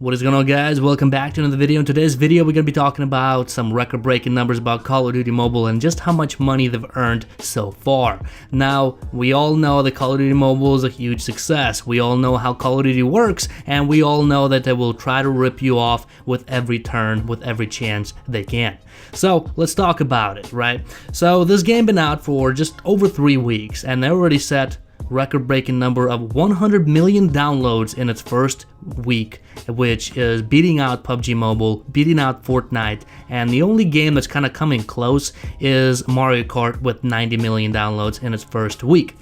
What is going on, guys? Welcome back to another video. In today's video, we're going to be talking about some record-breaking numbers about Call of Duty Mobile and just how much money they've earned so far. Now, we all know that Call of Duty Mobile is a huge success. We all know how Call of Duty works, and we all know that they will try to rip you off with every turn, with every chance they can. So, let's talk about it, right? So, this game been out for just over 3 weeks, and they already set record-breaking number of 100 million downloads in its first week, which is beating out PUBG Mobile, beating out Fortnite, and the only game that's kind of coming close is Mario Kart with 90 million downloads in its first week.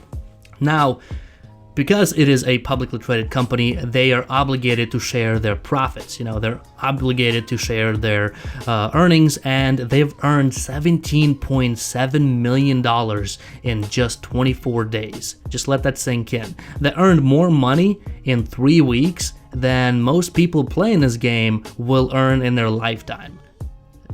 Now, because it is a publicly traded company, they are obligated to share their profits. You know, they're obligated to share their earnings, and they've earned $17.7 million in just 24 days. Just let that sink in. They earned more money in 3 weeks than most people playing this game will earn in their lifetime.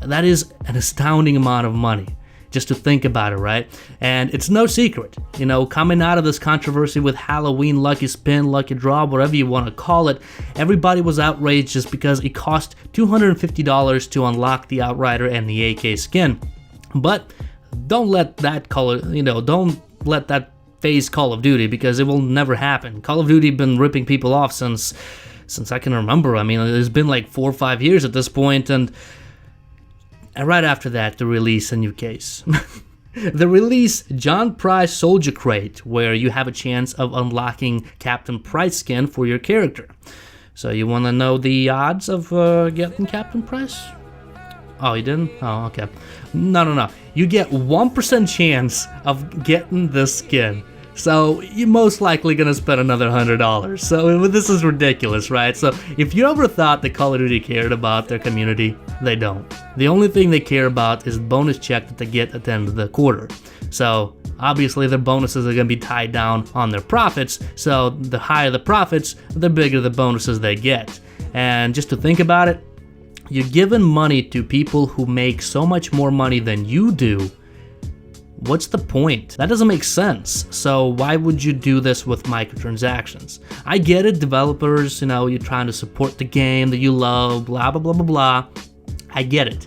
That is an astounding amount of money. Just to think about it, right? And it's no secret, you know, coming out of this controversy with Halloween Lucky Spin, Lucky Draw, whatever you want to call it, everybody was outraged just because it cost $250 to unlock the Outrider and the AK skin. But don't let that don't let that phase Call of Duty, because it will never happen. Call of Duty been ripping people off since I can remember. I mean, it's been like 4 or 5 years at this point, and right after that, the release a new case. The release John Price Soldier Crate, where you have a chance of unlocking Captain Price skin for your character. So you want to know the odds of getting Captain Price? Oh, you didn't? Oh, okay. No. You get 1% chance of getting this skin. So you're most likely gonna spend another $100. So this is ridiculous, right? So if you ever thought that Call of Duty cared about their community, they don't. The only thing they care about is the bonus check that they get at the end of the quarter. So obviously their bonuses are gonna be tied down on their profits. So the higher the profits, the bigger the bonuses they get. And just to think about it, you're giving money to people who make so much more money than you do. What's the point? That doesn't make sense. So why would you do this with microtransactions? I get it, developers, you know, you're trying to support the game that you love, blah, blah, blah, blah, blah. I get it.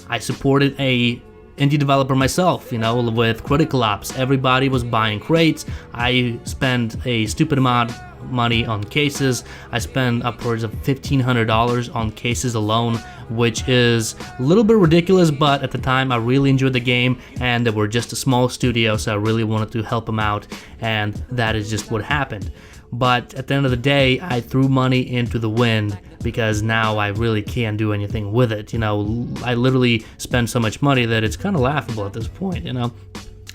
I supported a indie developer myself, you know, with Critical Ops. Everybody was buying crates. I spent a stupid amount of money on cases. I spent upwards of $1,500 on cases alone, which is a little bit ridiculous, but at the time I really enjoyed the game, and they were just a small studio, so I really wanted to help them out, and that is just what happened. But at the end of the day, I threw money into the wind because now I really can't do anything with it. You know, I literally spend so much money that it's kind of laughable at this point, you know.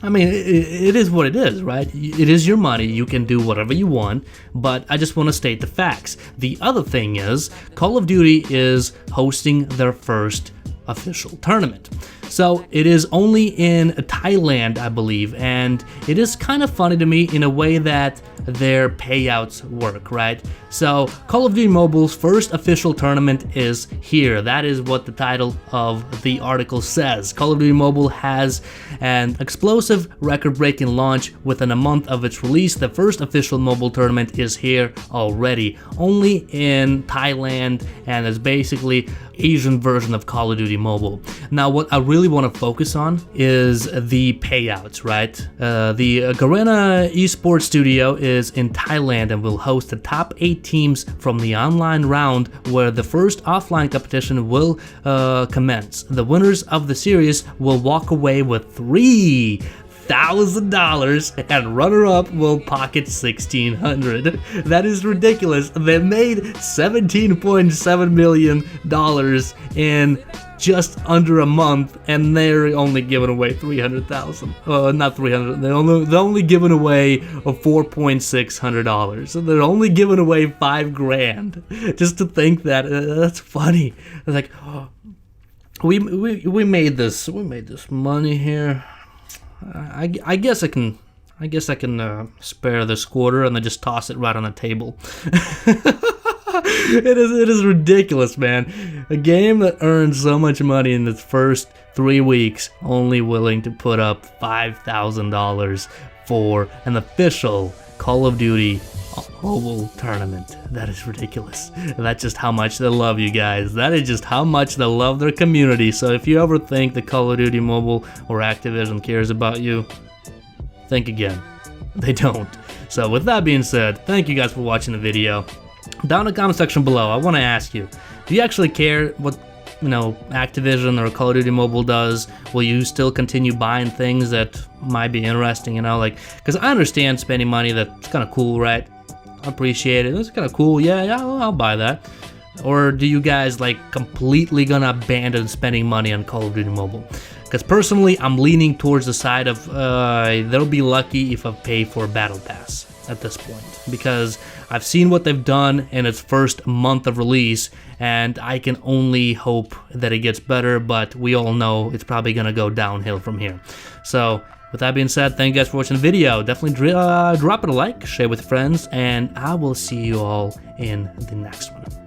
I mean, it is what it is, right? It is your money, you can do whatever you want, but I just want to state the facts. The other thing is, Call of Duty is hosting their first official tournament. So it is only in Thailand, I believe, and it is kind of funny to me in a way that their payouts work, right? So Call of Duty Mobile's first official tournament is here. That is what the title of the article says. Call of Duty Mobile has an explosive record-breaking launch within a month of its release. The first official mobile tournament is here already, only in Thailand, and it's basically Asian version of Call of Duty Mobile. Now, what I really want to focus on is the payouts, right? The Garena Esports Studio is in Thailand and will host the top 8 teams from the online round, where the first offline competition will commence. The winners of the series will walk away with $3,000 and runner-up will pocket $1,600. That is ridiculous. They made $17.7 million in just under a month, and they're only giving away $300,000. Not 300. They're only giving away $4,600. So they're only giving away $5,000. Just to think that, that's funny. It's like, oh, we made this money here. I guess I can spare this quarter and then just toss it right on the table. It is ridiculous, man. A game that earned so much money in its first 3 weeks, only willing to put up $5,000 for an official Call of Duty mobile tournament. That is ridiculous. That's just how much they love you guys. That is just how much they love their community. So if you ever think the Call of Duty Mobile or Activision cares about you, think again. They don't. So with that being said, thank you guys for watching the video. Down in the comment section below, I want to ask you, do you actually care what, Activision or Call of Duty Mobile does? Will you still continue buying things that might be interesting, because I understand spending money, that's kind of cool, right? I appreciate it. It's kind of cool. Yeah, I'll buy that. Or do you guys completely gonna abandon spending money on Call of Duty Mobile? Because personally, I'm leaning towards the side of they'll be lucky if I pay for a Battle Pass at this point, because I've seen what they've done in its first month of release, and I can only hope that it gets better, but we all know it's probably gonna go downhill from here. So with that being said, thank you guys for watching the video. Definitely drop it a like, share with friends, and I will see you all in the next one.